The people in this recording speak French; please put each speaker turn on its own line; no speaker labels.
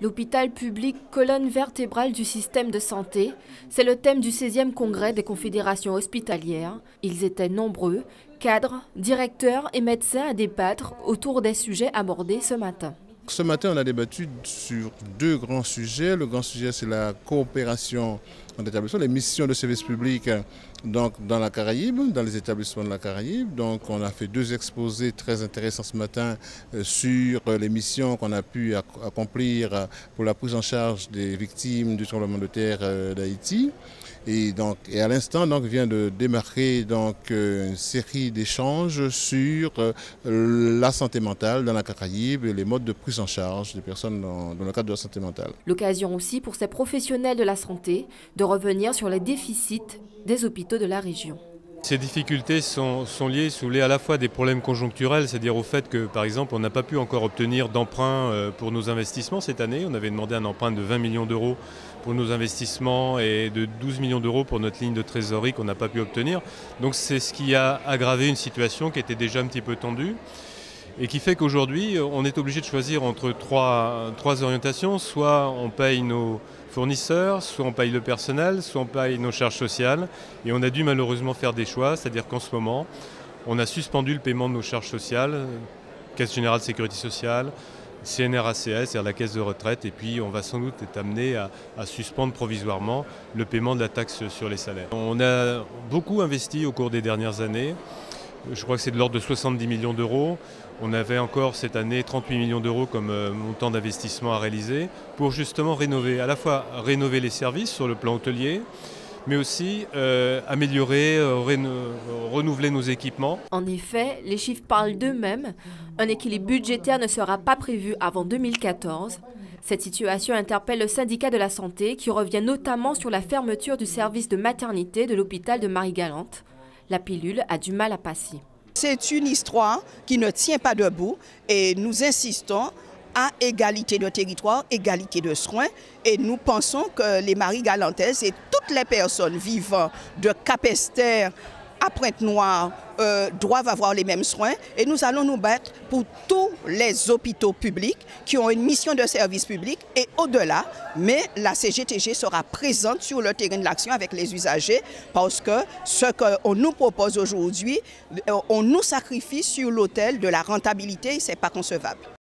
L'hôpital public, colonne vertébrale du système de santé, c'est le thème du 16e congrès des confédérations hospitalières. Ils étaient nombreux, cadres, directeurs et médecins à débattre autour des sujets abordés ce matin.
Ce matin, on a débattu sur deux grands sujets. Le grand sujet, c'est la coopération en établissement, les missions de service public donc, dans la Caraïbe, dans les établissements de la Caraïbe. Donc, on a fait deux exposés très intéressants ce matin sur les missions qu'on a pu accomplir pour la prise en charge des victimes du tremblement de terre d'Haïti. Et à l'instant vient de démarrer une série d'échanges sur la santé mentale dans la Caraïbe et les modes de prise en charge des personnes dans le cadre de la santé mentale.
L'occasion aussi pour ces professionnels de la santé de revenir sur les déficits des hôpitaux de la région.
Ces difficultés sont liées à la fois des problèmes conjoncturels, c'est-à-dire au fait que, par exemple, on n'a pas pu encore obtenir d'emprunt pour nos investissements cette année. On avait demandé un emprunt de 20 millions d'euros pour nos investissements et de 12 millions d'euros pour notre ligne de trésorerie qu'on n'a pas pu obtenir. Donc c'est ce qui a aggravé une situation qui était déjà un petit peu tendue et qui fait qu'aujourd'hui, on est obligé de choisir entre trois orientations. Soit on paye nos fournisseurs, soit on paye le personnel, soit on paye nos charges sociales. Et on a dû malheureusement faire des choix, c'est-à-dire qu'en ce moment, on a suspendu le paiement de nos charges sociales, Caisse Générale de Sécurité Sociale, CNRACS, c'est-à-dire la caisse de retraite, et puis on va sans doute être amené à suspendre provisoirement le paiement de la taxe sur les salaires. On a beaucoup investi au cours des dernières années. Je crois que c'est de l'ordre de 70 millions d'euros. On avait encore cette année 38 millions d'euros comme montant d'investissement à réaliser pour justement rénover, à la fois rénover les services sur le plan hôtelier, mais aussi améliorer, renouveler nos équipements.
En effet, les chiffres parlent d'eux-mêmes. Un équilibre budgétaire ne sera pas prévu avant 2014. Cette situation interpelle le syndicat de la santé qui revient notamment sur la fermeture du service de maternité de l'hôpital de Marie-Galante. La pilule a du mal à passer.
C'est une histoire qui ne tient pas debout et nous insistons à égalité de territoire, égalité de soins. Et nous pensons que les Marie-Galantaises et toutes les personnes vivant de Capesterre à Pointe-Noire doivent avoir les mêmes soins. Et nous allons nous battre pour tous les hôpitaux publics qui ont une mission de service public et au-delà. Mais la CGTG sera présente sur le terrain de l'action avec les usagers parce que ce qu'on nous propose aujourd'hui, on nous sacrifie sur l'autel de la rentabilité et ce n'est pas concevable.